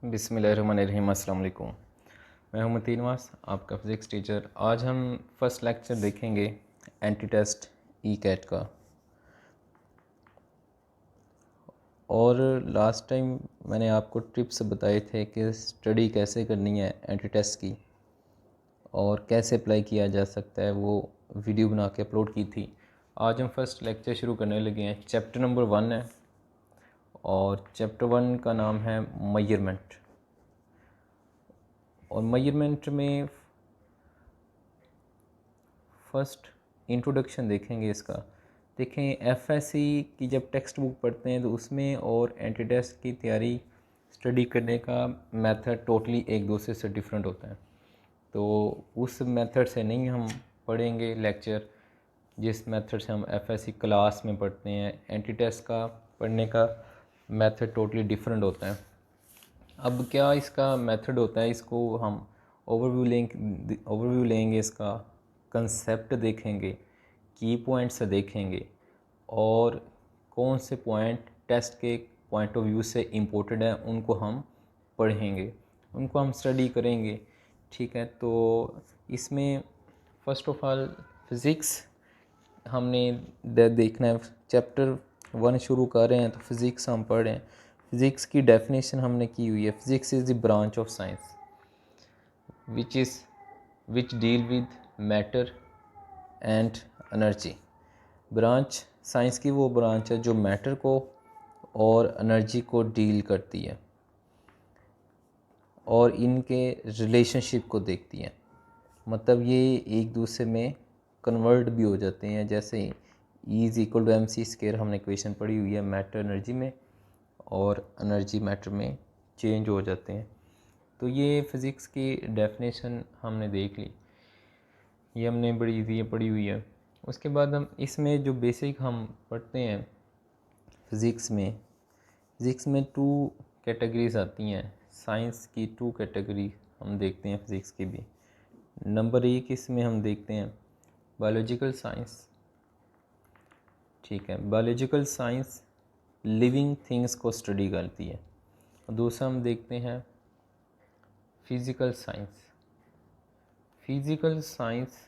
बिस्मिल्लाहिर्रहमानिर्रहीम। अस्सलाम वालेकुम। मैं हूं मतीन वास, आपका फ़िज़िक्स टीचर। आज हम फर्स्ट लेक्चर देखेंगे एंटी टेस्ट ई कैट का। और लास्ट टाइम मैंने आपको टिप्स बताए थे कि स्टडी कैसे करनी है एंटी टेस्ट की और कैसे अप्लाई किया जा सकता है, वो वीडियो बना के अपलोड की थी। आज हम फर्स्ट लेक्चर शुरू करने लगे हैं। चैप्टर नंबर 1 है और चैप्टर 1 का नाम है मेजरमेंट। और मेजरमेंट में फर्स्ट इंट्रोडक्शन देखेंगे इसका। देखें, एफएससी की जब टेक्स्ट बुक पढ़ते हैं तो उसमें और एंटी टेस्ट की तैयारी स्टडी करने का मेथड टोटली एक दूसरे से डिफरेंट होता है। तो उस मेथड से नहीं हम पढ़ेंगे लेक्चर जिस मेथड से हम एफएससी क्लास में पढ़ते हैं। एंटी टेस्ट का पढ़ने का मेथड टोटली डिफरेंट होता है। अब क्या इसका मेथड होता है, इसको हम ओवरव्यू लेंगे, इसका कंसेप्ट देखेंगे, की पॉइंट्स देखेंगे और कौन से पॉइंट टेस्ट के पॉइंट ऑफ व्यू से इम्पोर्टेंट है उनको हम पढ़ेंगे, उनको हम स्टडी करेंगे। ठीक है, तो इसमें फ़र्स्ट ऑफ ऑल फ़िज़िक्स हमने देखना है। चैप्टर 1 शुरू कर रहे हैं तो फ़िज़िक्स हम पढ़ रहे हैं। फ़िज़िक्स की डेफिनेशन हमने की हुई है। Physics is the branch of science which deal with matter and energy. Branch science की वो ब्रांच है जो मैटर को और एनर्जी को डील करती है और इनके रिलेशनशिप को देखती है। मतलब ये एक दूसरे में कन्वर्ट भी हो जाते हैं। जैसे E=mc² हमने इक्वेशन पढ़ी हुई है मैटर एनर्जी में, और एनर्जी मैटर में चेंज हो जाते हैं। तो ये फ़िज़िक्स की डेफिनेशन हमने देख ली, ये हमने बड़ी इजी पढ़ी हुई है। उसके बाद हम इसमें जो बेसिक हम पढ़ते हैं फ़िज़िक्स में 2 कैटेगरीज आती हैं। साइंस की 2 कैटेगरी हम देखते हैं फ़िज़िक्स की भी। नंबर 1 इसमें हम देखते हैं बायोलॉजिकल साइंस। ठीक है, बायोलॉजिकल साइंस लिविंग थिंग्स को स्टडी करती है। और दूसरा हम देखते हैं physical science. Physical science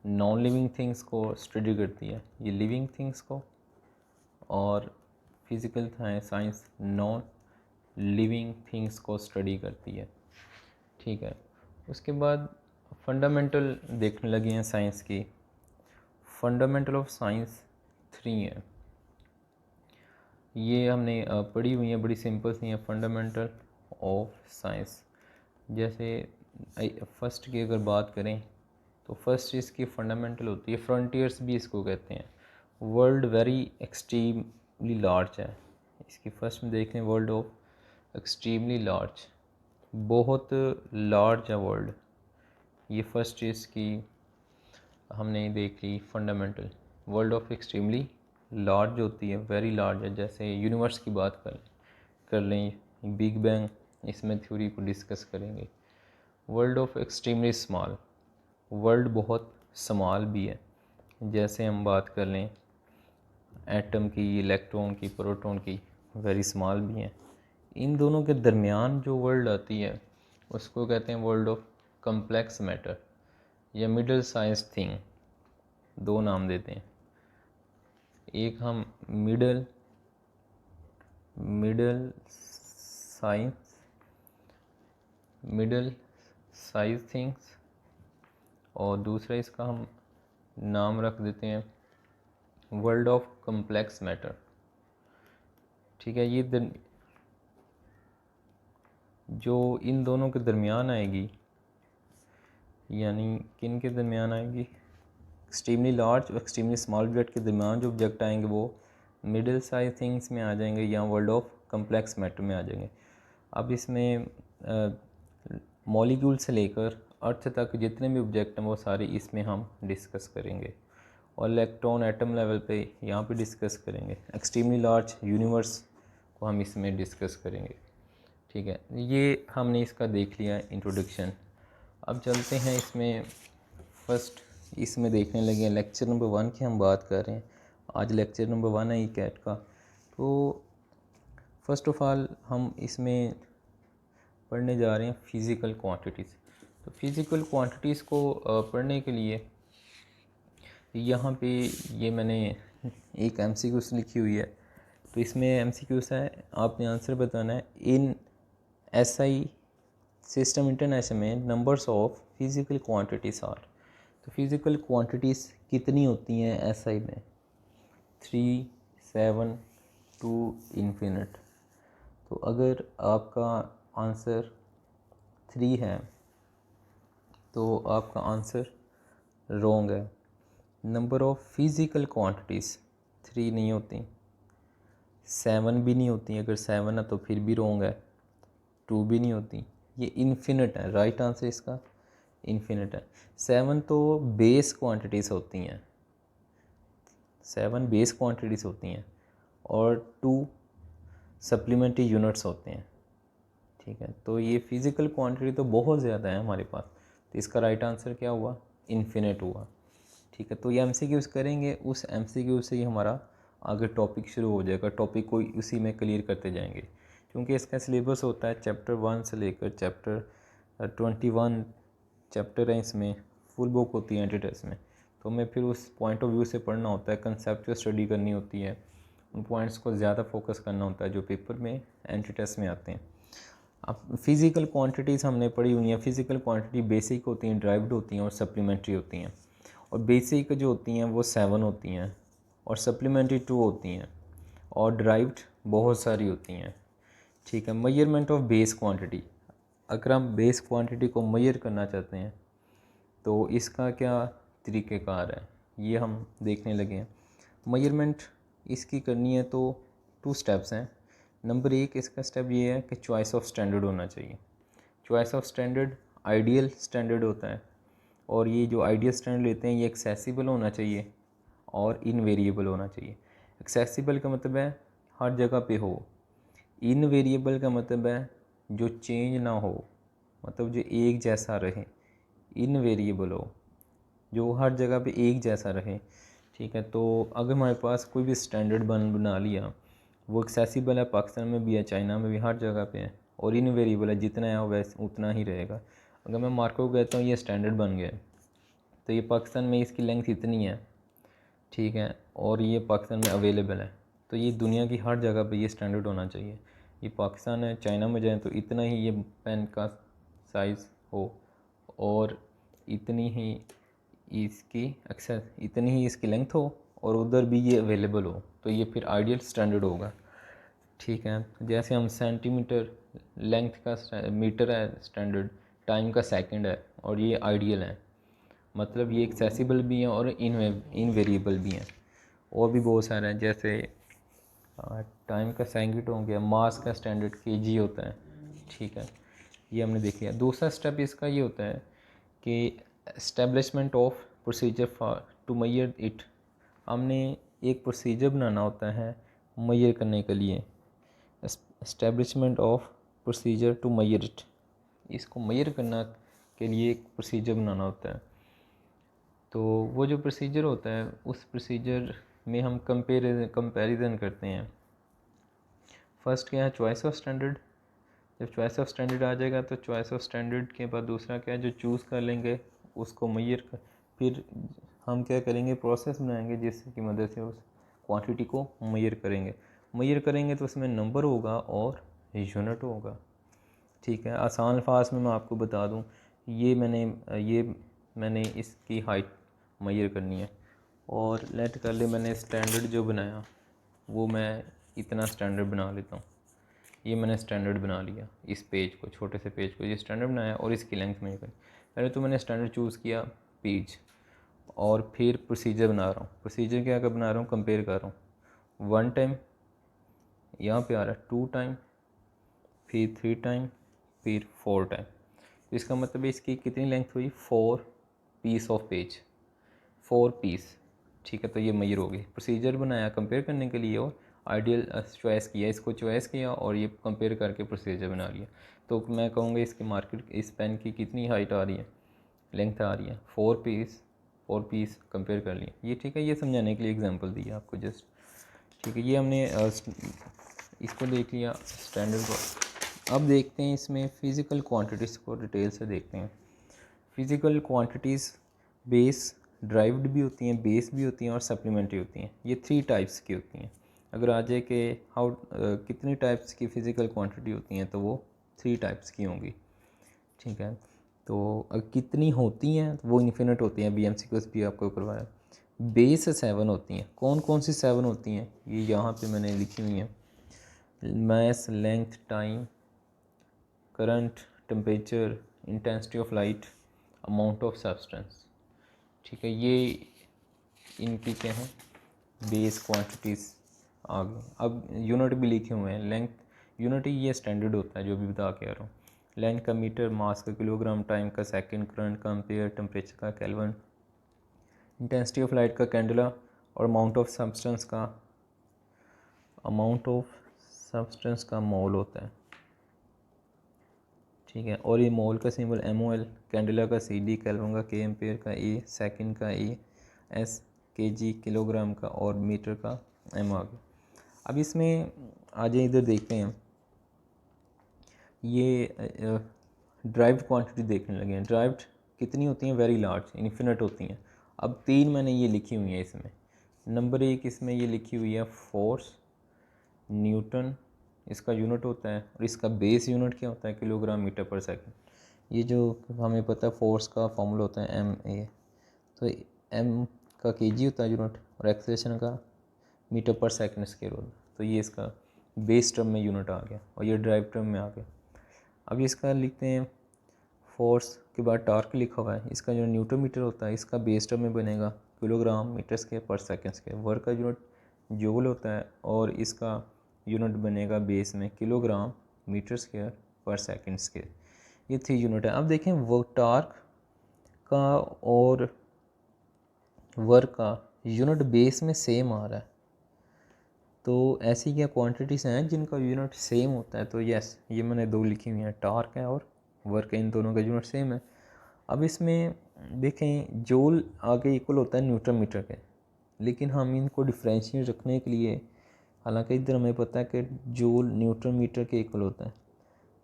non living things को स्टडी करती है, ये लिविंग थिंग्स को, और physical science non living things को स्टडी करती है। ठीक है, उसके बाद फंडामेंटल देखने लगे हैं साइंस की। फंडामेंटल ऑफ साइंस 3 है, ये हमने पढ़ी हुई है, बड़ी सिंपल सी है फंडामेंटल ऑफ साइंस। जैसे फर्स्ट की अगर बात करें तो फर्स्ट इसकी फंडामेंटल होती है, फ्रंटियर्स भी इसको कहते हैं। वर्ल्ड वेरी एक्सट्रीमली लार्ज है, इसकी फर्स्ट में देख लें वर्ल्ड ऑफ एक्सट्रीमली लार्ज, बहुत लार्ज है वर्ल्ड। ये फर्स्ट इसकी हमने देख ली fundamental. World of extremely large होती है, वेरी लार्ज है। जैसे यूनिवर्स की बात कर लें, बिग बैंग, इसमें थ्योरी को डिस्कस करेंगे। World of extremely small, world बहुत स्मॉल भी है। जैसे हम बात कर लें एटम की, इलेक्ट्रॉन की, प्रोटॉन की, वेरी स्मॉल भी हैं। इन दोनों के दरमियान जो वर्ल्ड आती है उसको कहते हैं वर्ल्ड ऑफ कम्प्लेक्स मैटर या मिडल साइज थिंग। 2 नाम देते हैं, एक हम मिडल साइज थिंग्स, और दूसरा इसका हम नाम रख देते हैं वर्ल्ड ऑफ कम्प्लेक्स मैटर। ठीक है, ये जो इन दोनों के दरमियान आएगी, यानी किन के दरमियान आएगी, एक्सट्रीमली लार्ज और एक्सट्रीमली स्मॉल ऑब्जेक्ट के दरमियान जो ऑब्जेक्ट आएंगे वो मिडिल साइज थिंग्स में आ जाएंगे या वर्ल्ड ऑफ कम्प्लेक्स मैटर में आ जाएंगे। अब इसमें मॉलिक्यूल से लेकर अर्थ तक जितने भी ऑब्जेक्ट हैं वो सारे इसमें हम डिस्कस करेंगे, और इलेक्ट्रॉन एटम लेवल पे यहाँ पे डिस्कस करेंगे। एक्सट्रीमली लार्ज यूनिवर्स को हम इसमें डिस्कस करेंगे। ठीक है, ये हमने इसका देख लिया इंट्रोडक्शन। अब चलते हैं इसमें फर्स्ट, इसमें देखने लगे हैं लेक्चर नंबर 1 की हम बात कर रहे हैं। आज लेक्चर नंबर 1 है ई कैट का। तो फ़र्स्ट ऑफ़ ऑल हम इसमें पढ़ने जा रहे हैं फ़िज़िकल क्वांटिटीज़। तो फ़िज़िकल क्वांटिटीज़ को पढ़ने के लिए यहाँ पे ये मैंने एक एमसीक्यूज़ लिखी हुई है। तो इसमें एमसीक्यूज़ है, आपने आंसर बताना है। इन एसआई सिस्टम इंटरनेशनल में numbers of physical quantities are. तो फिज़िकल क्वांटिटीज़ कितनी होती हैं एसआई में? 3, 7, 2 इन्फिनिट। तो अगर आपका आंसर 3 है तो आपका आंसर रॉन्ग है। नंबर ऑफ़ फिज़िकल क्वांटिटीज़ 3 नहीं होती, 7 भी नहीं होती। अगर 7 है तो फिर भी रॉन्ग है। 2 भी नहीं होती, ये इन्फिनिट है। राइट आंसर इसका इन्फिनिट है। 7 तो बेस क्वांटिटीज़ होती हैं, 7 बेस क्वांटिटीज़ होती हैं और 2 सप्लीमेंट्री यूनिट्स होते हैं। ठीक है, तो ये फिज़िकल क्वांटिटी तो बहुत ज़्यादा है हमारे पास। तो इसका राइट आंसर क्या हुआ? इन्फिनिट हुआ। ठीक है, तो ये एमसीक्यूज़ करेंगे, उस एमसीक्यू से ही हमारा आगे टॉपिक शुरू हो जाएगा। टॉपिक को उसी में क्लियर करते जाएंगे, क्योंकि इसका सिलेबस होता है चैप्टर 1 से लेकर चैप्टर 21 चैप्टर है इसमें। फुल बुक होती है एंट्री टेस्ट में, तो हमें फिर उस पॉइंट ऑफ व्यू से पढ़ना होता है, कंसेप्चुअल स्टडी करनी होती है, उन पॉइंट्स को ज़्यादा फोकस करना होता है जो पेपर में एंट्री टेस्ट में आते हैं। अब फिज़िकल क्वांटिटीज़ हमने पढ़ी हुई हैं। फिज़िकल क्वांटिटी बेसिक होती हैं, ड्राइव्ड होती हैं और सप्लीमेंट्री होती हैं। और बेसिक जो होती हैं वो 7 होती हैं और सप्लीमेंट्री 2 होती हैं और ड्राइव्ड बहुत सारी होती हैं। ठीक है, मेजरमेंट ऑफ बेस क्वांटिटी। अगर हम बेस क्वांटिटी को मेजर करना चाहते हैं तो इसका क्या तरीक़ेकार है, ये हम देखने लगे हैं। मेजरमेंट इसकी करनी है तो 2 स्टेप्स हैं। नंबर 1 इसका स्टेप ये है कि चॉइस ऑफ स्टैंडर्ड होना चाहिए। Choice of standard ideal standard होता है, और ये जो आइडियल स्टैंडर्ड लेते हैं ये एक्सेसिबल होना चाहिए और इनवेरिएबल होना चाहिए। एक्सेसिबल का मतलब है हर जगह पे हो, इनवेरिएबल का मतलब है जो चेंज ना हो, मतलब जो एक जैसा रहे। इनवेरिएबल हो जो हर जगह पे एक जैसा रहे। ठीक है, तो अगर हमारे पास कोई भी स्टैंडर्ड बना लिया, वो एक्सेसिबल है, पाकिस्तान में भी है, चाइना में भी, हर जगह पे है, और इनवेरिएबल है, जितना है वैसे उतना ही रहेगा। अगर मैं मार्को को कहता हूँ ये स्टैंडर्ड बन गया, तो ये पाकिस्तान में इसकी लेंथ इतनी है, ठीक है, और ये पाकिस्तान में अवेलेबल है, तो ये दुनिया की हर जगह पे ये स्टैंडर्ड होना चाहिए। ये पाकिस्तान है, चाइना में जाए तो इतना ही ये पेन का साइज़ हो और इतनी ही इसकी एक्सेस, इतनी ही इसकी लेंथ हो और उधर भी ये अवेलेबल हो, तो ये फिर आइडियल स्टैंडर्ड होगा। ठीक है, जैसे हम सेंटीमीटर लेंथ का मीटर है स्टैंडर्ड, टाइम का सेकंड है, और ये आइडियल है, मतलब ये एक्सेसिबल भी हैं और इनवेरिएबल भी हैं। और भी बहुत सारे हैं, जैसे टाइम का सेकंड हो गया, मास का स्टैंडर्ड केजी होता है। ठीक है, ये हमने देख लिया। दूसरा स्टेप इसका ये होता है कि establishment of procedure for to measure it. हमने एक प्रोसीजर बनाना होता है मेजर करने के लिए। Establishment of procedure to measure it, इसको मेजर करना के लिए एक प्रोसीजर बनाना होता है। तो वो जो प्रोसीजर होता है, उस प्रोसीजर में हम कंपैरिजन करते हैं। फर्स्ट क्या है? Choice of standard. जब चॉइस ऑफ स्टैंडर्ड आ जाएगा तो चॉइस ऑफ स्टैंडर्ड के बाद दूसरा क्या है, जो चूज़ कर लेंगे उसको मेजर कर, फिर हम क्या करेंगे, प्रोसेस बनाएंगे जिसकी मदद से उस क्वांटिटी को मेजर करेंगे। मेजर करेंगे तो उसमें नंबर होगा और यूनिट होगा। ठीक है, आसान अल्फाज में मैं आपको बता दूं, ये मैंने इसकी हाइट मेजर करनी है, और लेट कर ले मैंने स्टैंडर्ड जो बनाया वो मैं इतना स्टैंडर्ड बना लेता हूँ। ये मैंने स्टैंडर्ड बना लिया, इस पेज को, छोटे से पेज को ये स्टैंडर्ड बनाया और इसकी लेंथ मेजर करी। पहले तो मैंने स्टैंडर्ड चूज़ किया पेज, और फिर प्रोसीजर बना रहा हूँ। प्रोसीजर क्या बना रहा हूँ, कंपेयर कर रहा हूँ। 1 टाइम यहाँ पे आ रहा है, 2 टाइम, फिर 3 टाइम, फिर 4 टाइम। तो इसका मतलब है इसकी कितनी लेंथ हुई, 4 पीस ऑफ पेज, 4 पीस। ठीक है, तो ये मेजर हो गई। प्रोसीजर बनाया कंपेयर करने के लिए और आइडियल चॉइस किया, इसको चॉइस किया और ये कंपेयर करके प्रोसीजर बना लिया। तो मैं कहूँगा इसकी मार्केट, इस पेन की कितनी हाइट आ रही है, लेंथ आ रही है, 4 पीस कंपेयर कर लिए ये। ठीक है, ये समझाने के लिए एग्जांपल दिया आपको जस्ट। ठीक है, ये हमने इसको देख लिया स्टैंडर्ड को। अब देखते हैं इसमें फ़िज़िकल क्वांटिटीज़ को डिटेल से देखते हैं। फ़िज़िकल क्वांटिटीज़ बेस ड्राइव्ड भी होती हैं, बेस भी होती हैं और सप्लीमेंट्री होती हैं। ये 3 टाइप्स की होती हैं। अगर आ जाए कि कितनी टाइप्स की फ़िज़िकल क्वांटिटी होती हैं तो वो 3 टाइप्स की होंगी, ठीक है। तो कितनी होती हैं तो वो इन्फिनिट होती हैं, BMCQs भी आपको करवाया। बेस 7 होती हैं। कौन कौन सी 7 होती हैं ये यहाँ पे मैंने लिखी हुई हैं। Mass, length, time, current, temperature, intensity of light, amount of substance, ठीक है। ये इनकी क्या है बेस क्वांटिटीज़ आ गई। अब यूनिट भी लिखे हुए हैं। लेंथ यूनिट ही ये स्टैंडर्ड होता है जो भी बता के आ रहा हूँ। लेंथ का मीटर, मास का किलोग्राम, टाइम का सेकंड, करंट का एम्पेयर, टेम्परेचर का केल्विन, इंटेंसिटी ऑफ लाइट का कैंडला और अमाउंट ऑफ सब्सटेंस का मोल होता है, ठीक है। और ये मोल का सिंबल MOL, कैंडला का CD, केल्विन का K, एम्पेयर का A, सेकंड का A, S, kg किलोग्राम का और मीटर का M आ गया। अब इसमें आज इधर देखते हैं ये ड्राइव्ड क्वांटिटी देखने लगे हैं। ड्राइव्ड कितनी होती हैं? वेरी लार्ज, इन्फिनिट होती हैं। अब 3 मैंने ये लिखी हुई हैं इसमें। नंबर 1 इसमें ये लिखी हुई है फोर्स, न्यूटन इसका यूनिट होता है और इसका बेस यूनिट क्या होता है? किलोग्राम मीटर पर सेकंड। ये जो हमें पता है फोर्स का फॉर्मूला होता है MA, तो M का kg होता है यूनिट और एक्सेलरेशन का मीटर पर सेकंड स्क्वायर होता है। तो ये इसका बेस टर्म में यूनिट आ गया और ये ड्राइव टर्म में आ गया। अब इसका लिखते हैं फोर्स के बाद टार्क लिखा हुआ है। इसका जो न्यूटन मीटर होता है इसका बेस टर्म में बनेगा किलोग्राम मीटर स्क्वायर पर सेकंड स्क्वायर। वर्क का यूनिट जूल होता है और इसका यूनिट बनेगा बेस में किलोग्राम मीटर स्क्वायर पर सेकंड स्क्वायर। ये 3 यूनिट है। अब देखें वो टार्क का और वर्क का यूनिट बेस में सेम आ रहा है। तो ऐसी क्या क्वांटिटीज़ हैं जिनका यूनिट सेम होता है? तो यस, ये मैंने 2 लिखी हुई हैं, टार्क है और वर्क है, इन दोनों का यूनिट सेम है। अब इसमें देखें जूल आगे इक्वल होता है न्यूटन मीटर के, लेकिन हम इनको डिफरेंशिएट रखने के लिए, हालांकि इधर हमें पता है कि जूल न्यूटन मीटर के इक्वल होता है,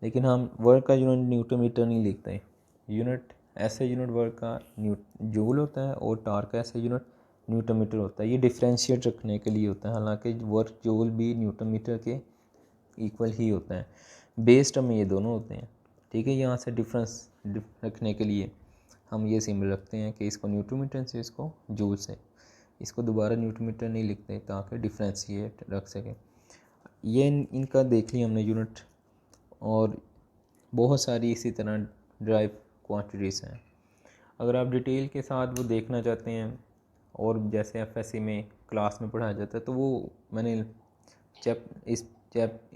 लेकिन हम वर्क का यूनिट न्यूटन मीटर नहीं लिखते। यूनिट ऐसे यूनिट वर्क का जूल होता है और टार्क का ऐसे यूनिट न्यूटन मीटर होता है। ये डिफरेंशिएट रखने के लिए होता है, हालांकि वर्क जूल भी न्यूटन मीटर के इक्वल ही होता है। बेस टर्म में ये दोनों होते हैं, ठीक है। यहाँ से डिफरेंस रखने के लिए हम ये सिंबल रखते हैं कि इसको न्यूटन मीटर से, इसको जूल से, इसको दोबारा न्यूटन मीटर नहीं लिखते ताकि डिफरेंशिएट रख सकें। ये इनका देख लिया हमने यूनिट, और बहुत सारी इसी तरह ड्राइव क्वांटिटीज़ हैं। अगर आप डिटेल के साथ वो देखना चाहते हैं और जैसे FSC में क्लास में पढ़ाया जाता है तो वो मैंने इस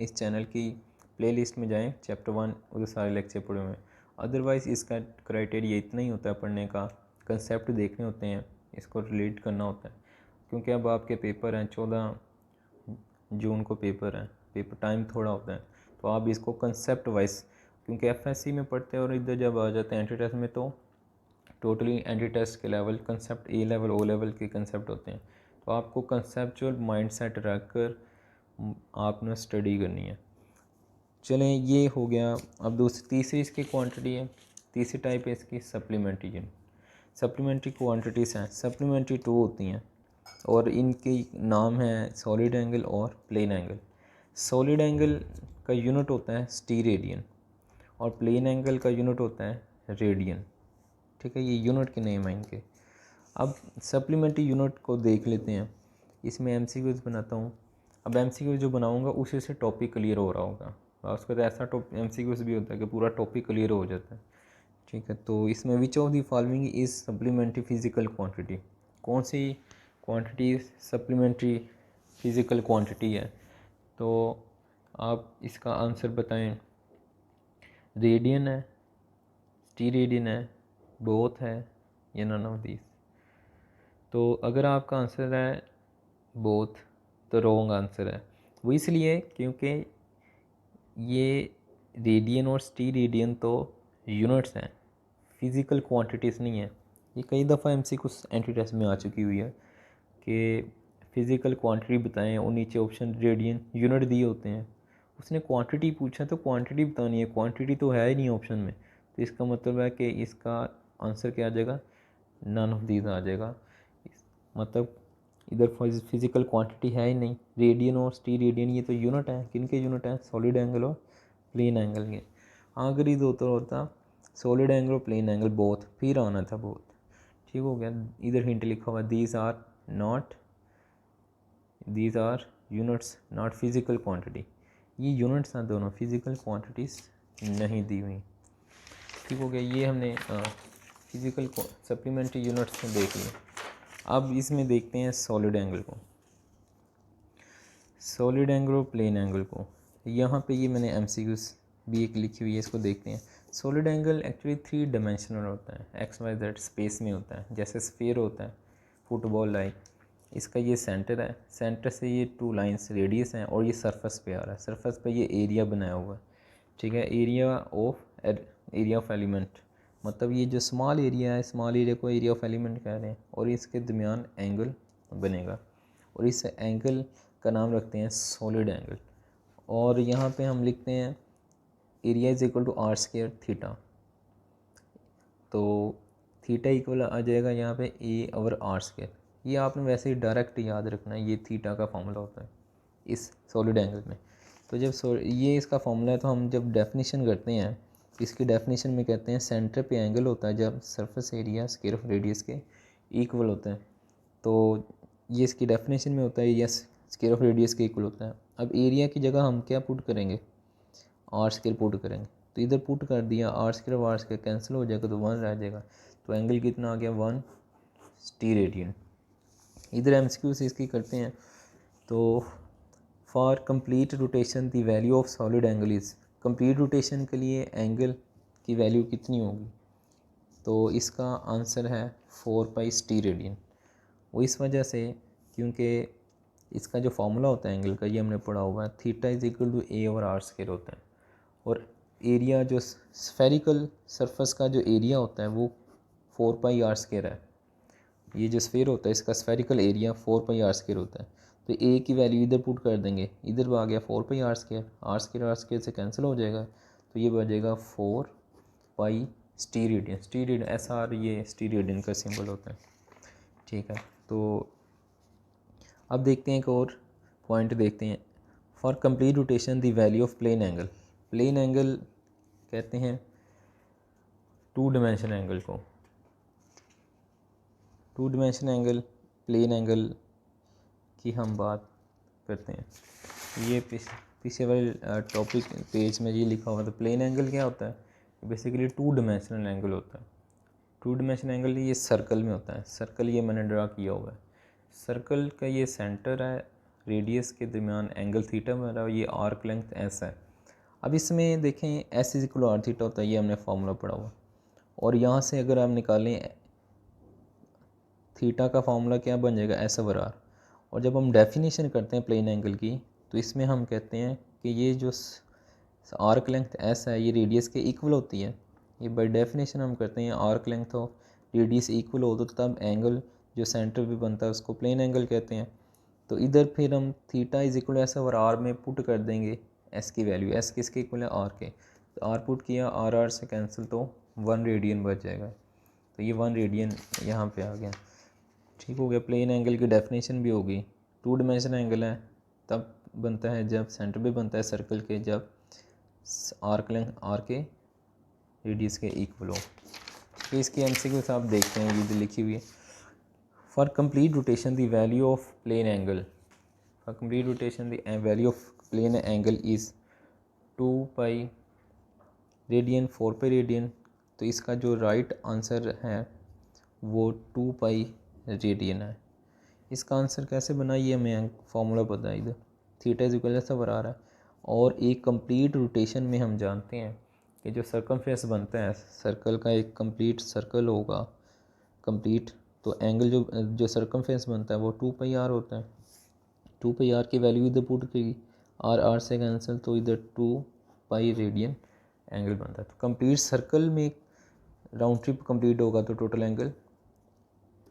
चैनल की प्लेलिस्ट में जाएं, चैप्टर 1 उधर सारे लेक्चर पढ़े हुए हैं। अदरवाइज़ इसका क्राइटेरिया इतना ही होता है पढ़ने का, कंसेप्ट देखने होते हैं, इसको रिलेट करना होता है। क्योंकि अब आपके पेपर हैं, 14 जून को पेपर है, पेपर टाइम थोड़ा होता है, तो आप इसको कंसेप्ट वाइज, क्योंकि FSC में पढ़ते हैं और इधर जब आ जाते हैं एंट्री टेस्ट में तो टोटली एंट्री टेस्ट के level concept A level O level के कंसेप्ट होते हैं। तो आपको कंसेप्चुअल माइंड सेट रख कर आपने स्टडी करनी है। चलें, ये हो गया। अब तीसरी इसकी क्वांटिटी है, तीसरी टाइप है इसकी सप्लीमेंट्री। सप्लीमेंट्री क्वांटिटीज़ हैं, सप्लीमेंट्री 2 होती हैं और इनके नाम है सॉलिड एंगल और प्लेन एंगल। सॉलिड एंगल का यूनिट होता है स्टीरेडियन और प्लेन एंगल का यूनिट होता है रेडियन, ठीक है। ये यूनिट के नेम है इनके। अब सप्लीमेंट्री यूनिट को देख लेते हैं। इसमें MCQs बनाता हूँ। अब MCQ जो बनाऊँगा उसी से टॉपिक क्लियर हो रहा होगा, और उसके बाद ऐसा MCQs भी होता है कि पूरा टॉपिक क्लियर हो जाता है, ठीक है। तो इसमें which of the following is supplementary physical quantity? कौन सी क्वांटिटी सप्लीमेंट्री फिजिकल क्वांटिटी है? तो आप इसका आंसर बताएं। रेडियन है, स्टीरेडियन है, बोथ है या नन ऑफ दीज? तो अगर आपका आंसर है बोथ तो रॉन्ग आंसर है। वो इसलिए क्योंकि ये रेडियन और स्टीरेडियन तो यूनिट्स हैं, फिज़िकल क्वांटिटीज़ नहीं है। ये कई दफ़ा MCQ एंट्री टेस्ट में आ चुकी हुई है कि फिज़िकल क्वांटिटी बताएं और नीचे ऑप्शन रेडियन यूनिट दिए होते हैं। उसने क्वांटिटी पूछा तो क्वांटिटी बतानी है, क्वांटिटी तो है ही नहीं ऑप्शन में, तो इसका मतलब है कि इसका आंसर क्या आ जाएगा, नन ऑफ दीज आ जाएगा। मतलब इधर फिज़िकल क्वांटिटी है ही नहीं। रेडियन और स्टीरेडियन ये तो यूनिट है, किन के यूनिट हैं, सॉलिड एंगल और प्लेन एंगल के। अगर इधर होता सॉलिड एंगल और प्लेन एंगल बोथ, फिर आना था बोथ। ठीक हो गया। इधर हिंट लिखा हुआ these are units not physical quantity. ये यूनिट्स हैं दोनों, फिज़िकल क्वांटिटीज़ नहीं दी हुई। ठीक हो गया। ये हमने फिज़िकल सप्लीमेंट्री यूनिट्स में देख लिए। अब इसमें देखते हैं सॉलिड एंगल को, सॉलिड एंगल और प्लेन एंगल को। यहाँ पे ये मैंने MCQs भी एक लिखी हुई है, इसको देखते हैं। सॉलिड एंगल एक्चुअली 3 डायमेंशनल होता है, XYZ स्पेस में होता है। जैसे स्फीयर होता है, फुटबॉल लाइक, इसका ये सेंटर है, सेंटर से ये 2 लाइंस रेडियस हैं और ये सरफेस पे आ रहा है, सरफेस पे ये एरिया बनाया हुआ है। ठीक है, एरिया ऑफ एलिमेंट, मतलब ये जो स्मॉल एरिया है, स्मॉल एरिया को एरिया ऑफ एलिमेंट कह रहे हैं, और इसके दरमियान एंगल बनेगा और इस एंगल का नाम रखते हैं सॉलिड एंगल। और यहाँ पे हम लिखते हैं area is equal to r² theta. तो थीटा इक्वल आ जाएगा यहाँ पे A/r²। ये आपने वैसे ही डायरेक्ट याद रखना है, ये थीटा का फॉर्मूला होता है इस सॉलिड एंगल में। तो जब ये इसका फॉर्मूला है, तो हम जब डेफिनेशन करते हैं, इसकी डेफिनेशन में कहते हैं सेंटर पे एंगल होता है जब surface area square of radius के इक्वल होता है। तो ये इसकी डेफिनेशन में होता है, यस स्क्वायर ऑफ रेडियस के इक्वल होता है। अब एरिया की जगह हम क्या पुट करेंगे, r² पुट करेंगे। तो इधर पुट कर दिया, r² और r² कैंसिल हो जाएगा तो 1 रह जाएगा। तो एंगल कितना आ गया, 1 स्टीरेडियन। इधर MCQ से इसकी करते हैं। तो for complete rotation the value of solid angle is, complete rotation के लिए एंगल की वैल्यू कितनी होगी, तो इसका आंसर है 4 पाई स्टीरेडियन। वो इस वजह से क्योंकि इसका जो फार्मूला होता है एंगल का, ये हमने पढ़ा हुआ है, theta is equal to A/r² होता है। और एरिया जो स्फेरिकल सरफेस का जो एरिया होता है वो 4 पाई r² है। ये जो स्फीयर होता है इसका स्फेरिकल एरिया 4 पाई r² होता है। तो A की वैल्यू इधर पुट कर देंगे, इधर आ गया 4 पाई r² से कैंसिल हो जाएगा, तो ये बचेगा 4 पाई स्टीरेडियन। स्टीरेडियन SR ये स्टीरेडियन का सिंबल होता है। ठीक है, तो अब देखते हैं एक और पॉइंट देखते हैं। For complete rotation the value of plane angle, plane angle कहते हैं 2 डायमेंशन एंगल को, 2 डायमेंशन एंगल प्लेन एंगल की हम बात करते हैं। ये पीछे वाले टॉपिक पेज में ये लिखा हुआ था। प्लेन एंगल क्या होता है, बेसिकली 2 डायमेंशनल एंगल होता है। 2 डायमेंशनल एंगल ये सर्कल में होता है, सर्कल ये मैंने ड्रा किया हुआ है। सर्कल का ये सेंटर है, रेडियस के दरमियान एंगल थीटा में रहा है, ये आर्क लेंथ S है। अब इसमें देखें S is equal r theta होता है, ये हमने फार्मूला पढ़ा हुआ। और यहाँ से अगर हम निकालें थीटा का फार्मूला क्या बन जाएगा, S/r। और जब हम डेफिनेशन करते हैं प्लेन एंगल की, तो इसमें हम कहते हैं कि ये जो आर्क लेंथ S है ये रेडियस के इक्वल होती है। ये बाय डेफिनेशन हम करते हैं आर्क लेंथ हो रेडियस इक्वल हो, तो तब एंगल जो सेंटर पे बनता है उसको प्लेन एंगल कहते हैं। तो इधर फिर हम थीटा इज इक्वल S/r में पुट कर देंगे S की वैल्यू, S किसके इक्वल है, R के। तो R पुट किया, R से कैंसिल, तो 1 रेडियन बच जाएगा। तो ये 1 रेडियन यहाँ पे आ गया। ठीक हो गया। प्लेन एंगल की डेफिनेशन भी होगी, 2 डायमेंशन एंगल है तब बनता है जब सेंटर पे बनता है सर्कल के, जब आर्क लेंथ R के रेडियस के इक्वल हो। तो इसके MCQ आप देखते हैं, ये लिखी हुई है। For complete rotation the value of plane angle, for complete rotation the value of plane angle is 2 pi radian, 4 pi radian. तो इसका जो राइट आंसर है वो 2 पाई रेडियन है। इसका आंसर कैसे बना, ये हमें फार्मूला पता है, इधर थीटा इज इक्वल से बना रहा है। और एक कंप्लीट रोटेशन में हम जानते हैं कि जो सर्कमफेरेंस बनता है सर्कल का, एक कंप्लीट सर्कल होगा कंप्लीट, तो एंगल जो सर्कमफेरेंस बनता है वो 2 पाई r होता है। 2 पाई r की वैल्यू इधर पुट की, r से कैंसिल, तो इधर 2 पाई रेडियन एंगल बनता है। तो कंप्लीट सर्कल में राउंड ट्रिप कंप्लीट होगा तो टोटल एंगल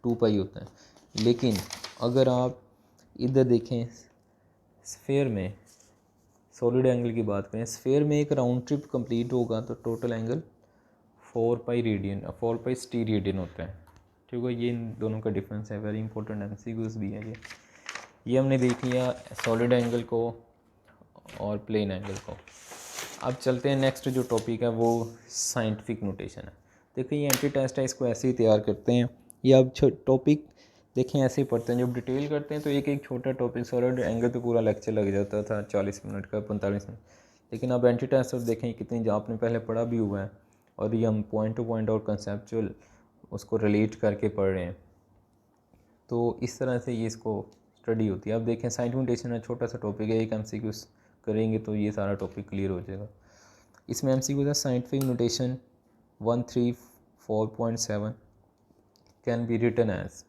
2 पाई होता है। लेकिन अगर आप इधर देखें स्फेयर में, सॉलिड एंगल की बात करें, स्फेयर में एक राउंड ट्रिप कंप्लीट होगा तो टोटल एंगल 4 पाई स्टीरियडियन होता है। ठीक है, ये इन दोनों का डिफरेंस है, वेरी इंपॉर्टेंट एमसीक्यूज भी है ये हमने देख लिया सॉलिड एंगल को और प्लेन एंगल को। अब चलते हैं नेक्स्ट जो टॉपिक है वो साइंटिफिक नोटेशन है। देखिए ये एंटी टेस्ट है, इसको ऐसे ही तैयार करते हैं। ये अब टॉपिक देखें ऐसे ही पढ़ते हैं, जब डिटेल करते हैं तो एक एक छोटा टॉपिक, सॉलिड एंगल पे पूरा लेक्चर लग जाता था 40 मिनट का, 45 मिनट। लेकिन अब एंटी टेस्ट देखें कितनी जो आपने पहले पढ़ा भी हुआ है और ये हम पॉइंट टू पॉइंट और कंसेप्चुअल उसको रिलेट करके पढ़ रहे हैं, तो इस तरह से ये इसको स्टडी होती है। अब देखें साइंटिफिक नोटेशन है, छोटा सा टॉपिक है, एक एमसीक्यू करेंगे तो ये सारा टॉपिक क्लियर हो जाएगा। इसमें एमसीक्यू है scientific notation 134.7 can be written as,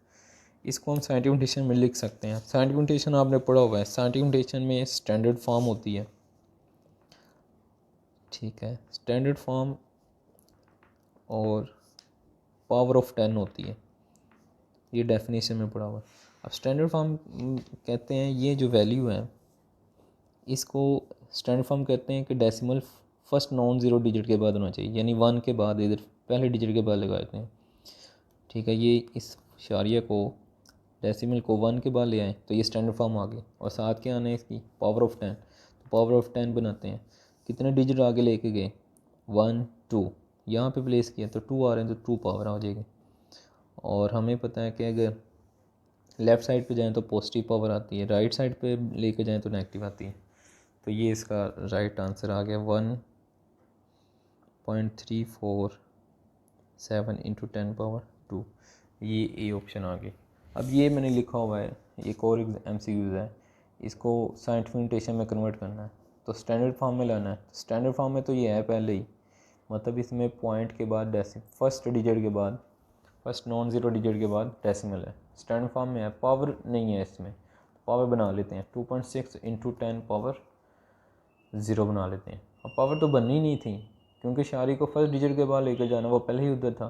इसको हम साइंटिफिक नोटेशन में लिख सकते हैं। साइंटिफिक नोटेशन आपने पढ़ा हुआ है, साइंटिफिक नोटेशन में स्टैंडर्ड फॉर्म होती है, ठीक है, स्टैंडर्ड फॉर्म और पावर ऑफ 10 होती है, ये डेफिनेशन में पढ़ा हुआ है। अब स्टैंडर्ड फॉर्म कहते हैं ये जो वैल्यू है इसको स्टैंडर्ड फॉर्म कहते हैं कि decimal first non zero digit के बाद होना चाहिए, यानी 1 के बाद इधर पहले डिजिट के बाद लगा देते हैं। ठीक है, ये इस शारिया को डेसिमल को 1 के बाद ले आए तो ये स्टैंडर्ड फॉर्म आ गई, और साथ क्या आना है इसकी पावर ऑफ 10, तो पावर ऑफ 10 बनाते हैं, कितने डिजिट आगे लेके गए 1 2, यहाँ पे प्लेस किया तो 2 आ रहे हैं तो 2 पावर आ जाएगी। और हमें पता है कि अगर लेफ़्ट साइड पे जाएं तो पॉजिटिव पावर आती है, राइट साइड पे लेके जाएं तो नेगेटिव आती है, तो ये इसका राइट आंसर आ गया 1.347 इंटू 10 पावर 2, ये ए ऑप्शन आ गई। अब ये मैंने लिखा हुआ है, एक और एमसीक्यूज है, इसको साइंटिफिक नोटेशन में कन्वर्ट करना है तो स्टैंडर्ड फॉर्म में लाना है। स्टैंडर्ड फॉर्म में तो ये है पहले ही, मतलब इसमें पॉइंट के बाद फर्स्ट डिजिट के बाद फर्स्ट नॉन ज़ीरो डिजिट के बाद डेसिमल है, स्टैंडर्ड फॉर्म में है, पावर नहीं है इसमें, पावर बना लेते हैं 2.6 इंटू 10 पावर 0 बना लेते हैं। अब पावर तो बननी नहीं थी क्योंकि शारी को फर्स्ट डिजिट के बाद लेकर जाना, वो पहले ही उधर था,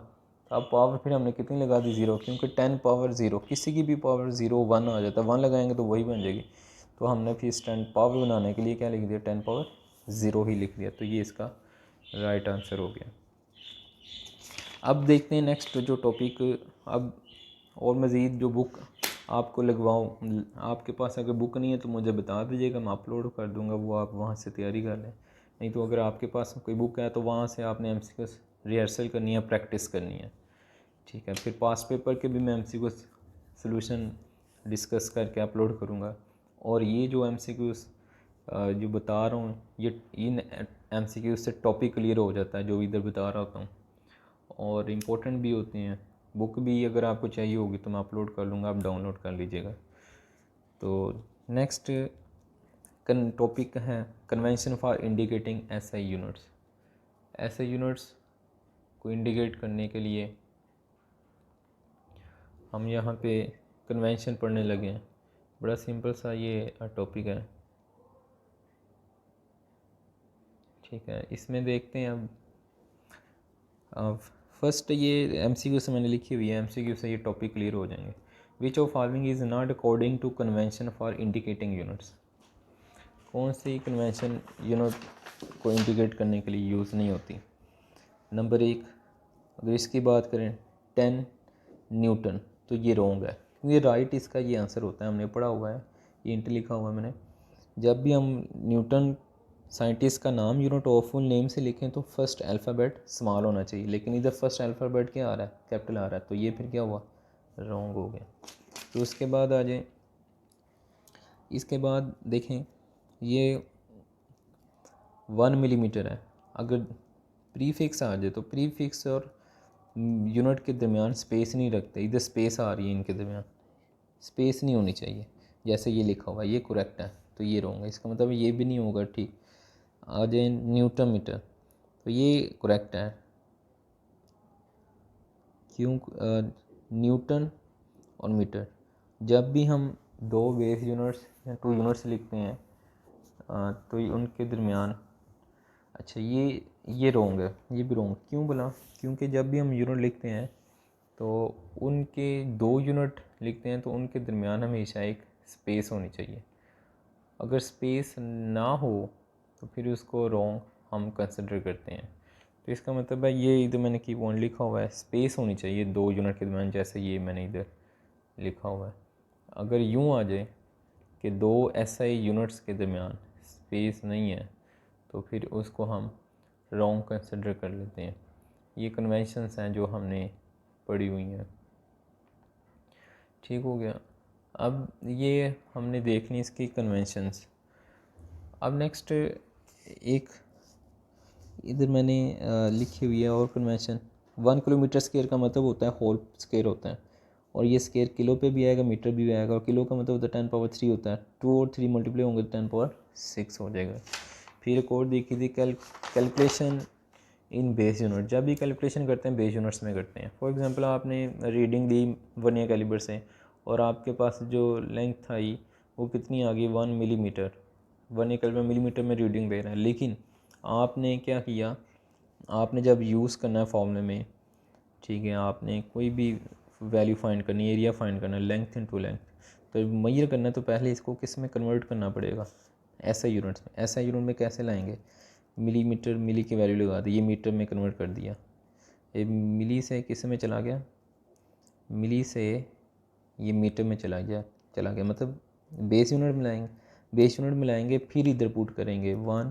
तो अब पावर फिर हमने कितनी लगा दी 0, क्योंकि 10 पावर 0, किसी की भी पावर 0 1 आ जाता है, 1 लगाएंगे तो वही बन जाएगी, तो हमने फिर स्टैंड पावर बनाने के लिए क्या लिख दिया 10 पावर 0 ही लिख दिया, तो ये इसका राइट आंसर हो गया। अब देखते हैं नेक्स्ट जो टॉपिक, अब और मज़ीद जो बुक आपको लगवाऊँ, आपके पास अगर बुक नहीं है तो मुझे बता दीजिएगा, मैं अपलोड कर दूंगा, वो आप वहाँ से तैयारी कर लें। नहीं तो अगर आपके पास कोई बुक है तो वहाँ से आपने एमसीक्यू रिहर्सल करनी है, प्रैक्टिस करनी है, ठीक है। फिर पास पेपर के भी मैं एमसीक्यू सॉल्यूशन डिस्कस करके अपलोड करूँगा, और ये जो एमसीक्यूज़ जो बता रहा हूँ ये इन एमसीक्यू से टॉपिक क्लियर हो जाता है जो इधर बता रहा होता हूँ, और इम्पोर्टेंट भी होते हैं। बुक भी अगर आपको चाहिए होगी तो मैं अपलोड कर लूँगा, आप डाउनलोड कर लीजिएगा। तो नेक्स्ट टॉपिक है convention for indicating SI units. SI units को इंडिकेट करने के लिए हम यहाँ पे कन्वेंशन पढ़ने लगे हैं, बड़ा सिंपल सा ये टॉपिक है, ठीक है। इसमें देखते हैं अब फर्स्ट ये एमसीक्यू से मैंने लिखी हुई है, एमसीक्यू से ये टॉपिक क्लियर हो जाएंगे। Which of following is not according to convention for indicating units, कौन सी कन्वेंशन यूनिट को इंडिकेट करने के लिए यूज़ नहीं होती। नंबर 1, अगर इसकी बात करें 10 न्यूटन, तो ये रॉन्ग है, क्योंकि राइट इसका ये आंसर होता है, हमने पढ़ा हुआ है, ये इंट लिखा हुआ है मैंने। जब भी हम न्यूटन साइंटिस्ट का नाम यूनिट ऑफ फुल नेम से लिखें तो फर्स्ट अल्फ़ाबेट स्मॉल होना चाहिए, लेकिन इधर फर्स्ट अल्फ़ाबेट क्या आ रहा है, कैपिटल आ रहा है, तो ये फिर क्या हुआ, रॉन्ग हो गया। तो उसके बाद आ जाए, इसके बाद देखें ये 1 मिलीमीटर है, अगर प्रीफिक्स आ जाए तो प्रीफिक्स और यूनिट के दरमियान स्पेस नहीं रखते, इधर स्पेस आ रही है, इनके दरमियान स्पेस नहीं होनी चाहिए, जैसे ये लिखा हुआ है ये करेक्ट है, तो ये रॉन्ग है, इसका मतलब ये भी नहीं होगा, ठीक। आ जाए न्यूटन मीटर, तो ये करेक्ट है, क्यों न्यूटन और मीटर जब भी हम दो बेस यूनिट्स या 2 यूनिट्स लिखते हैं तो उनके दरमियान, अच्छा ये रॉन्ग है, ये भी रॉन्ग, क्यों बोला, क्योंकि जब भी हम यूनिट लिखते हैं तो उनके 2 यूनिट लिखते हैं तो उनके दरमियान हमेशा एक स्पेस होनी चाहिए। अगर स्पेस ना हो तो फिर उसको रॉन्ग हम कंसिडर करते हैं। तो इसका मतलब है ये इधर मैंने की पॉइंट लिखा हुआ है, स्पेस होनी चाहिए 2 यूनिट के दरमियान, जैसे ये मैंने इधर लिखा हुआ है। अगर यूँ आ जाए कि 2 SI यूनिट्स के दरमियान स्पेस नहीं है तो फिर उसको हम रॉन्ग कंसिडर कर लेते हैं। ये कन्वेंशंस हैं जो हमने पढ़ी हुई हैं। ठीक हो गया। अब ये हमने देख ली इसकी कन्वेंशंस। अब नेक्स्ट एक इधर मैंने लिखी हुई है और कन्वेंशन। 1 किलोमीटर स्क्वायर का मतलब होता है होल स्क्वायर होता है, और ये स्क्वायर किलो पे भी आएगा, मीटर भी आएगा, और किलो का मतलब होता है 10⁻³ होता है। 2 और 3 मल्टीप्लाई होंगे तो 10⁻6 हो जाएगा। फिर एक और देखी थी कैलकुलेशन इन बेस यूनिट। जब भी कैलकुलेशन करते हैं बेस यूनिट्स में करते हैं। फॉर एग्जांपल आपने रीडिंग दी वर्नियर कैलिपर से और आपके पास जो लेंथ आई वो कितनी आ गई 1 मिलीमीटर। वर्नियर कैलिपर मिलीमीटर में रीडिंग दे रहा है, लेकिन आपने क्या किया, आपने जब यूज़ करना है फॉर्मूले में, ठीक है, आपने कोई भी वैल्यू फाइंड करनी है, एरिया फाइंड करना है, लेंथ इनटू लेंथ, तो मेजर करना है तो पहले इसको किस में कन्वर्ट करना पड़ेगा, SI यूनिट्स में। SI यूनिट में कैसे लाएंगे, मिलीमीटर, मिली की वैल्यू लगा दी, ये मीटर में कन्वर्ट कर दिया, ये मिली से किस में चला गया, मिली से ये मीटर में चला गया, मतलब बेस यूनिट में लाएंगे, बेस यूनिट में लाएंगे, फिर इधर पुट करेंगे 1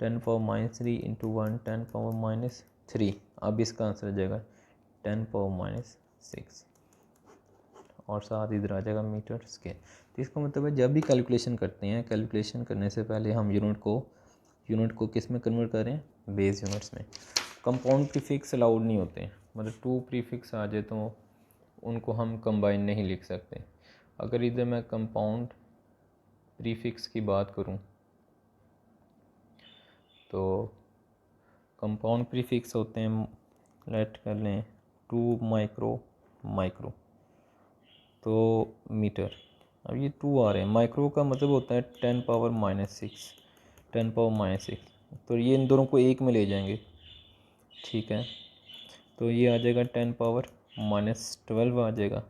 10⁻³ इंटू 1 10⁻³ अब इसका आंसर आ जाएगा 10⁻6 और साथ इधर आ जाएगा मीटर स्क्वायर। तो इसका मतलब है जब भी कैलकुलेशन करते हैं, कैलकुलेशन करने से पहले हम यूनिट को किस में कन्वर्ट करें, बेस यूनिट्स में। कंपाउंड प्रीफिक्स अलाउड नहीं होते हैं, मतलब 2 प्रीफिक्स आ जाए तो उनको हम कंबाइन नहीं लिख सकते। अगर इधर मैं कंपाउंड प्रीफिक्स की बात करूं तो कंपाउंड प्रीफिक्स होते हैं, लेट कर लें 2 माइक्रो तो मीटर। अब ये 2 आ रहे हैं, माइक्रो का मतलब होता है 10⁻6 तो ये इन दोनों को एक में ले जाएंगे, ठीक है, तो ये आ जाएगा 10⁻12 आ जाएगा,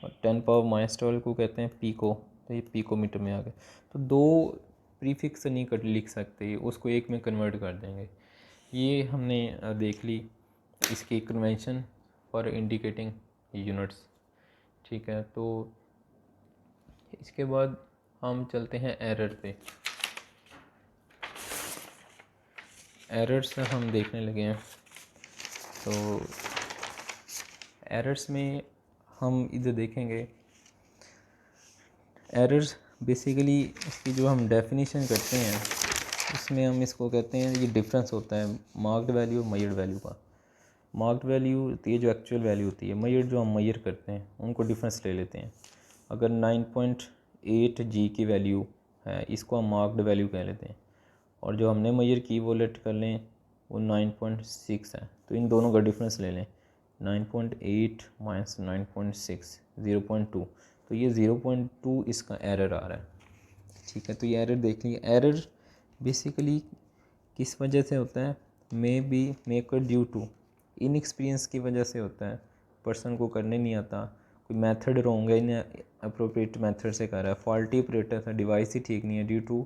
और 10⁻12 को कहते हैं पीको, तो ये पीको मीटर में आ गया। तो 2 प्रीफिक्स नहीं कर लिख सकते, उसको एक में कन्वर्ट कर देंगे। ये हमने देख ली इसकी कन्वेंशन फॉर इंडिकेटिंग यूनिट्स, ठीक है। तो इसके बाद हम चलते हैं एरर पे। एरर्स हम देखने लगे हैं, तो एरर्स में हम इधर देखेंगे। एरर्स बेसिकली इसकी जो हम डेफिनेशन करते हैं इसमें हम इसको कहते हैं, ये डिफरेंस होता है मार्क्ड वैल्यू और मेजर्ड वैल्यू का। मार्क्ड वैल्यू होती है जो एक्चुअल वैल्यू होती है, मेजर्ड जो हम मेजर करते हैं उनको डिफरेंस ले लेते हैं। अगर 9.8 G की वैल्यू है, इसको हम मार्क्ड वैल्यू कह लेते हैं, और जो हमने मेजर की वो लेट कर लें वो 9.6 है, तो इन दोनों का डिफरेंस ले लें, 9.8 माइनस 9.6 0.2, तो ये 0.2 इसका एरर आ रहा है, ठीक है। तो ये एरर देख लीजिए। एरर बेसिकली किस वजह से होता है, मेकर ड्यू टू इनएक्सपीरियंस की वजह से होता है, पर्सन को करने नहीं आता, कोई मेथड रॉन्ग है, इन अप्रोप्रिएट मेथड से कर रहा है, फॉल्टी ऑपरेटर था, डिवाइस ही ठीक नहीं है, ड्यू टू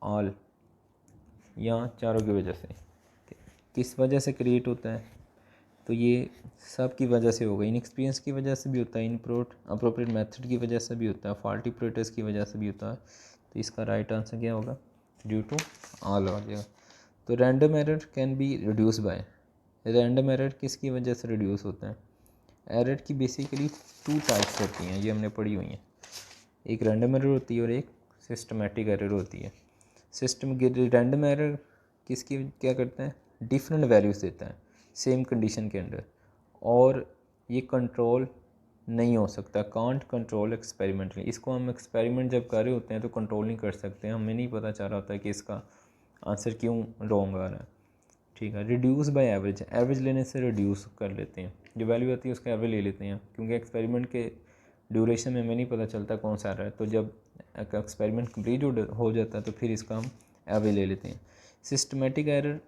ऑल, या चारों की वजह से। किस वजह से क्रिएट होता है, तो ये सब की वजह से होगा, इनएक्सपीरियंस की वजह से भी होता है, इनप्रोट अप्रोप्रिएट मेथड की वजह से भी होता है, फॉल्टी ऑपरेटर्स की वजह से भी होता है। तो इसका राइट आंसर क्या होगा, ड्यू टू ऑल हो जाएगा। तो random error can be reduce by, random error किसकी वजह से रिड्यूस होता है, एरर की बेसिकली 2 टाइप्स होती हैं, ये हमने पढ़ी हुई हैं, एक रैंडम एरर होती है और एक सिस्टमेटिक एरर होती है। रैंडम एरर किसकी क्या करता है, डिफरेंट वैल्यूज़ देता है सेम कंडीशन के अंदर, और ये कंट्रोल नहीं हो सकता, कांट कंट्रोल एक्सपेरिमेंटली। इसको हम एक्सपेरिमेंट जब कर रहे होते हैं तो कंट्रोल नहीं कर सकते, हमें नहीं पता चल रहा होता है कि इसका आंसर क्यों रॉन्ग आ रहा है, ठीक है। रिड्यूस बाय एवरेज, एवरेज लेने से रिड्यूस कर लेते हैं, जो वैल्यू आती है उसका एवरेज ले लेते हैं, क्योंकि एक्सपेरिमेंट के ड्यूरेशन में हमें नहीं पता चलता कौन सा आ रहा है, तो जब एक्सपेरिमेंट कंप्लीट हो जाता है तो फिर इसका हम एवरेज ले लेते हैं। सिस्टमेटिक एरर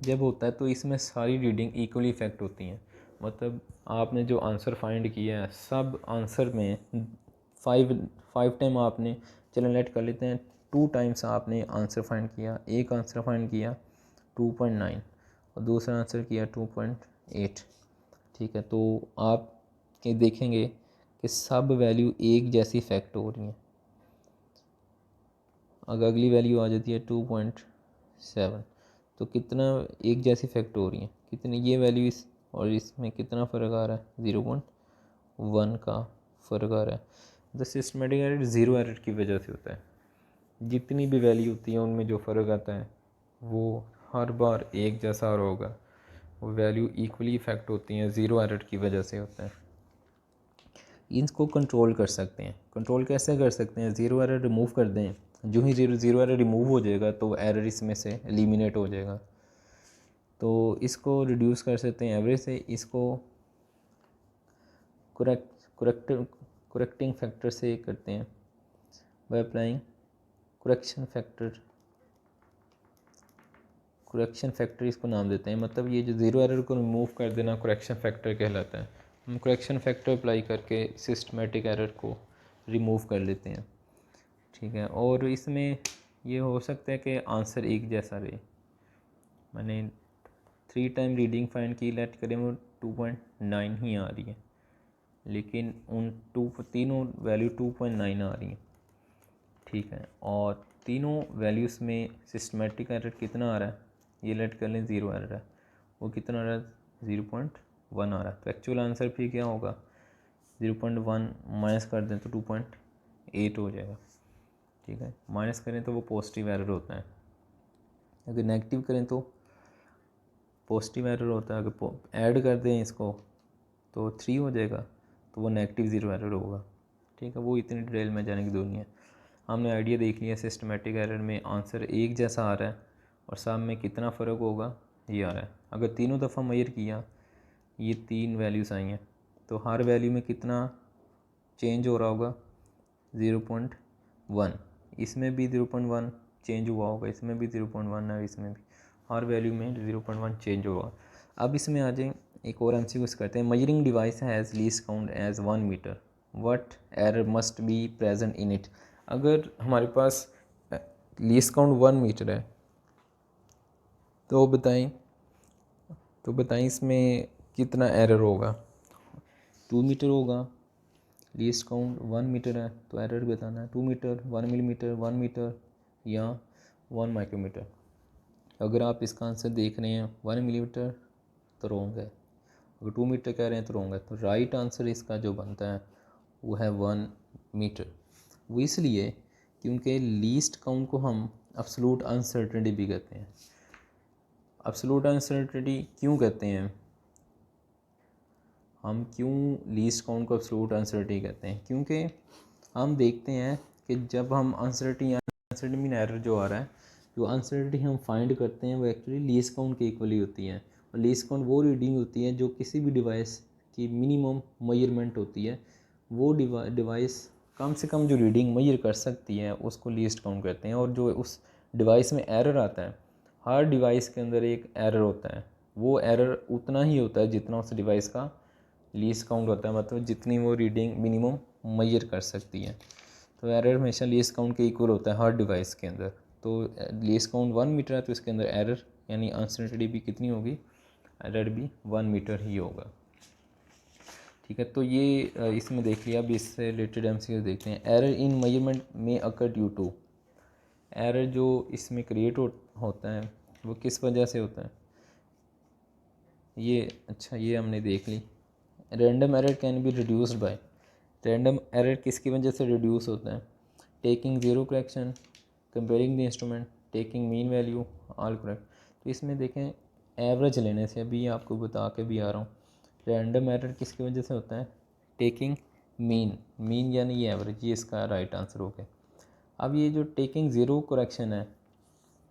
जब होता है तो इसमें सारी रीडिंग इक्वली इफेक्ट होती हैं, मतलब आपने जो आंसर फाइंड किया है सब आंसर में फाइव टाइम आपने, चलो लेट कर लेते हैं 2 टाइम्स आपने आंसर फाइंड किया। एक आंसर फाइंड किया 2.9 और दूसरा आंसर किया 2.8। ठीक है, तो आप के देखेंगे कि सब वैल्यू एक जैसी इफेक्ट हो रही हैं। अगर अगली वैल्यू आ जाती है 2.7 तो कितना एक जैसी इफेक्ट हो रही है, कितनी ये वैल्यू इस और इसमें कितना फ़र्क आ रहा है, 0.1 का फ़र्क आ रहा है। The systematic error zero error की वजह से होता है। जितनी भी वैल्यू होती है उनमें जो फ़र्क आता है वो हर बार एक जैसा होगा, वो वैल्यू इक्वली इफेक्ट होती हैं, ज़ीरो एरर की वजह से होता है। इनको कंट्रोल कर सकते हैं। कंट्रोल कैसे कर सकते हैं, ज़ीरो एरर रिमूव कर दें। जो ही ज़ीरो एरर रिमूव हो जाएगा तो एरर इसमें से एलिमिनेट हो जाएगा। तो इसको रिड्यूस कर सकते हैं एवरेज से। इसको करेक्टिंग फैक्टर से करते हैं बाय अप्लाइंग करेक्शन फैक्टर इसको नाम देते हैं। मतलब ये जो ज़ीरो एरर को रिमूव कर देना करेक्शन फैक्टर कहलाता है। हम करेक्शन फैक्टर अप्लाई करके सिस्टमेटिक एरर को रिमूव कर लेते हैं। ठीक है, और इसमें ये हो सकता है कि आंसर एक जैसा रहे। मैंने 3 टाइम रीडिंग फाइंड की, लेट करें वो 2.9 ही आ रही है, लेकिन उन तीनों वैल्यू 2.9 आ रही है। ठीक है, और तीनों वैल्यूज़ में सिस्टमेटिक एरर कितना आ रहा है, ये लेट कर लें ज़ीरो एरर है, वो कितना आ रहा है 0.1 आ रहा है। तो एक्चुअल आंसर फिर क्या होगा, 0.1 माइनस कर दें तो 2.8 हो जाएगा। ठीक है, माइनस करें तो वो पॉजिटिव एरर होता है, अगर नेगेटिव करें तो पॉजिटिव एरर होता है। अगर ऐड कर दें इसको तो 3 हो जाएगा, तो वो नेगेटिव ज़ीरो एरर होगा। ठीक है, वो इतनी डिटेल में जाने की जरूरत नहीं है। हमने आइडिया देख लिया, सिस्टमेटिक एरर में आंसर एक जैसा आ रहा है और सब में कितना फ़र्क होगा ये आ रहा है। अगर तीनों दफ़ा मेजर किया, ये 3 वैल्यूज़ आई हैं, तो हर वैल्यू में कितना चेंज हो रहा होगा 0.1। इसमें भी 0.1 चेंज हुआ होगा, इसमें भी 0.1 है, इसमें भी हर वैल्यू में 0.1 चेंज होगा। अब इसमें आ जाए एक और MCQ करते हैं। Measuring device has least count as 1 metre, what error must be present in it. अगर हमारे पास लीस्ट काउंट 1 मीटर है तो बताएं इसमें कितना एरर होगा। 2 मीटर होगा, लीस्ट काउंट 1 मीटर है तो एरर बताना है 2 मीटर, 1 मिलीमीटर, 1 मीटर या 1 माइक्रोमीटर। अगर आप इसका आंसर देख रहे हैं 1 मिलीमीटर तो रॉन्ग है, अगर 2 मीटर कह रहे हैं तो रॉन्ग है। तो राइट आंसर इसका जो बनता है वो है 1 मीटर। वो इसलिए क्योंकि लीस्ट काउंट को हम एब्सोल्यूट अनसर्टेनिटी भी कहते हैं। एब्सोल्यूट अनसर्टेनिटी क्यों कहते हैं, हम क्यों लीस्ट काउंट को एब्सोल्यूट अनसर्टेनिटी कहते हैं, क्योंकि हम देखते हैं कि जब हम अनसर्टेनिटी मीन एरर जो आ रहा है, जो अनसर्टेनिटी हम फाइंड करते हैं वो एक्चुअली लीस्ट काउंट के इक्वली होती है। और लीस्ट काउंट वो रीडिंग होती है जो किसी भी डिवाइस की मिनिमम मेजरमेंट होती है। वो डिवाइस कम से कम जो रीडिंग मेजर कर सकती है उसको लीस्ट काउंट कहते हैं। और जो उस डिवाइस में एरर आता है, हर डिवाइस के अंदर एक एरर होता है, वो एरर उतना ही होता है जितना उस डिवाइस का लीस्ट काउंट होता है, मतलब जितनी वो रीडिंग मिनिमम मेजर कर सकती है। तो एरर हमेशा लीस्ट काउंट के इक्वल होता है हर डिवाइस के अंदर। तो लीस्ट काउंट 1 मीटर है तो इसके अंदर एरर यानी अनसर्टेनिटी भी कितनी होगी, एरर भी 1 मीटर ही होगा। ठीक है, तो ये इसमें देख लिया। अब इससे रिलेटेड MCQ देखते हैं। एरर इन मेजरमेंट में अकर ड्यू टू, एरर जो इसमें क्रिएट होता है वो किस वजह से होता है, ये अच्छा ये हमने देख ली। Random error can be reduced by, random error किसकी वजह से रिड्यूस होता है, taking zero correction, comparing the instrument, taking mean value, all correct. तो इसमें देखें एवरेज लेने से, अभी आपको बता के भी आ रहा हूँ, रैंडम एरर किसकी वजह से होता है, टेकिंग मीन यानी ये एवरेज, ये इसका राइट आंसर हो गया। अब ये जो टेकिंग ज़ीरो करेक्शन है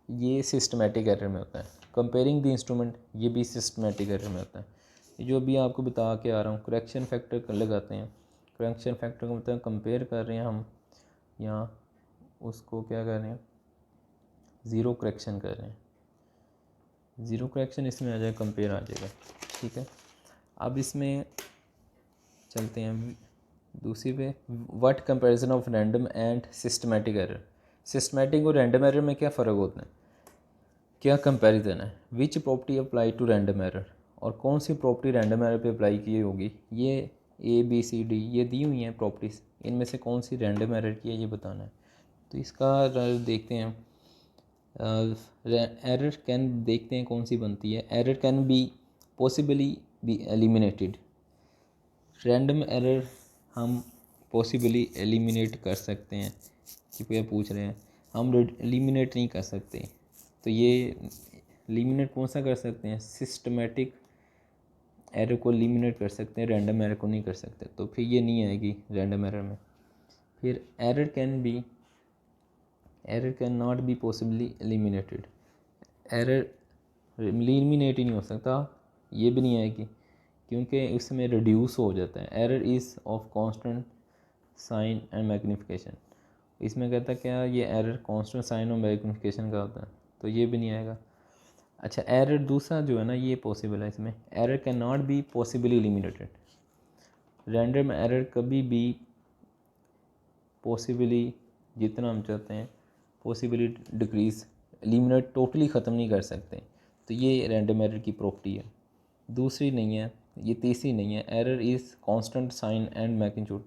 ये सिस्टमेटिक एरर में होता है। कंपेयरिंग द इंस्ट्रूमेंट ये भी सिस्टमेटिक एरर में होता है। ये जो अभी आपको बता के आ रहा हूँ, करेक्शन फैक्टर कर लगाते हैं। करेक्शन फैक्टर का मतलब कंपेयर कर रहे हैं हम, या उसको क्या कर रहे हैं, ज़ीरो करेक्शन कर रहे हैं। ज़ीरो करेक्शन इसमें आ जाए, कंपेयर आ जाएगा। ठीक है, अब इसमें चलते हैं दूसरी पे what comparison of random and systematic error. Systematic और रैंडम एरर में क्या फ़र्क होता है, क्या कंपैरिजन है। Which property apply to random error, और कौन सी प्रॉपर्टी रैंडम एरर पे अप्लाई की होगी। ये ABCD ये दी हुई हैं प्रॉपर्टीज़, इनमें से कौन सी रैंडम एरर की है ये बताना है। तो इसका देखते हैं। एरर कैन देखते हैं कौन सी बनती है। Error can B possibly be eliminated. Random error हम पॉसिबली एलिमिनेट कर सकते हैं, कृपया पूछ रहे हैं। हम एलिमिनेट नहीं कर सकते, तो ये एलिमिनेट कौन सा कर सकते हैं, सिस्टमेटिक एरर को एलिमिनेट कर सकते हैं, रैंडम एरर को नहीं कर सकते, तो फिर ये नहीं आएगी रैंडम एरर में। फिर error can not be possibly eliminated. Error eliminate ही नहीं हो सकता, ये भी नहीं आएगी क्योंकि इसमें रिड्यूस हो जाता है। Error is of constant sign and magnification. इसमें कहता है क्या, ये एरर कांस्टेंट साइन और मैग्नीफिकेशन का होता है, तो ये भी नहीं आएगा। अच्छा, एरर दूसरा जो है ना ये पॉसिबल है इसमें। Error can not be possibly eliminated. Random error कभी भी पॉसिबली, जितना हम चाहते हैं पॉसिबली डिक्रीज, एलिमिनेट टोटली ख़त्म नहीं कर सकते, तो ये रैंडम एरर की प्रॉपर्टी है। दूसरी नहीं है, ये तीसरी नहीं है। Error is constant sign and magnitude.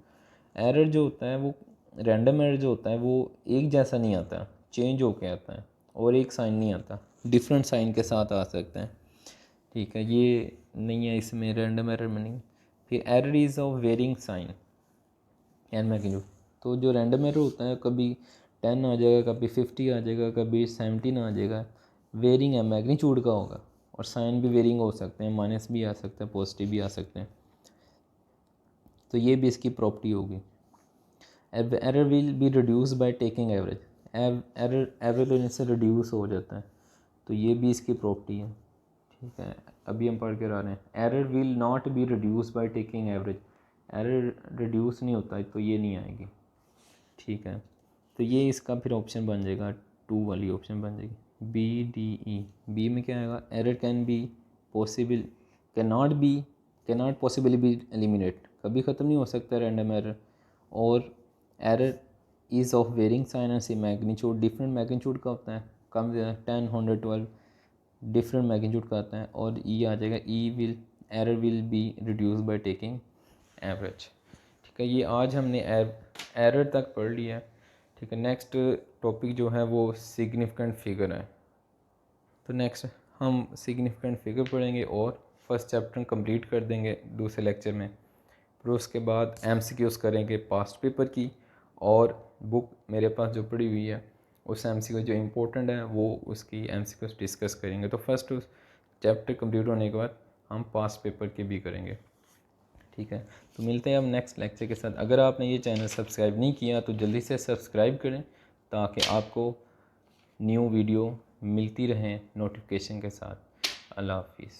Error जो होता है वो, रैंडम एरर जो होता है वो एक जैसा नहीं आता, चेंज होके आता है, और एक साइन नहीं आता, डिफरेंट साइन के साथ आ सकता है। ठीक है, ये नहीं है इसमें, रैंडम एरर में नहीं। फिर error is of varying sign and magnitude. तो जो रैंडम एरर होता है कभी 10 आ जाएगा, कभी 50 आ जाएगा, कभी 17 आ जाएगा, वेरिंग है मैग्नीट्यूड का होगा, और साइन भी वेरिंग हो सकते हैं, माइनस भी आ सकता है, पॉजिटिव भी आ सकते हैं, तो ये भी इसकी प्रॉपर्टी होगी। Error will be reduce by taking average. Error average लेने से रिड्यूस हो जाता है, तो ये भी इसकी प्रॉपर्टी है। ठीक है, अभी हम पढ़ के आ रहे हैं। Error will not be reduce by taking average. Error reduce नहीं होता, तो ये नहीं आएगी। ठीक है, तो ये इसका फिर ऑप्शन बन जाएगा, 2 वाली ऑप्शन बन जाएगी, BDE। बी में क्या आएगा, error can be possible, can not possibly be eliminate, कभी ख़त्म नहीं हो सकता रैंडम एरर। और error is of varying sign and सी मैग्नीट्यूड, डिफरेंट मैग्नीट्यूड का होता है, कम 10, 100, 12 डिफरेंट मैग्नीट्यूड का आता है। और ई आ जाएगा, error will be reduce by taking average. ठीक है, ये आज हमने एरर तक पढ़ लिया है। ठीक है, नेक्स्ट टॉपिक जो है वो सिग्निफिकेंट फिगर है। तो नेक्स्ट हम सिग्निफिकेंट फिगर पढ़ेंगे और फर्स्ट चैप्टर कंप्लीट कर देंगे दूसरे लेक्चर में। फिर उसके बाद MCQs करेंगे पास्ट पेपर की, और बुक मेरे पास जो पड़ी हुई है उस MCQ जो इम्पोर्टेंट है वो उसकी MCQs डिस्कस करेंगे। तो फर्स्ट चैप्टर कंप्लीट होने के बाद हम पास्ट पेपर की भी करेंगे। ठीक है, तो मिलते हैं हम नेक्स्ट लेक्चर के साथ। अगर आपने ये चैनल सब्सक्राइब नहीं किया तो जल्दी से सब्सक्राइब करें, ताकि आपको न्यू वीडियो मिलती रहें नोटिफिकेशन के साथ। अल्लाह हाफिज़।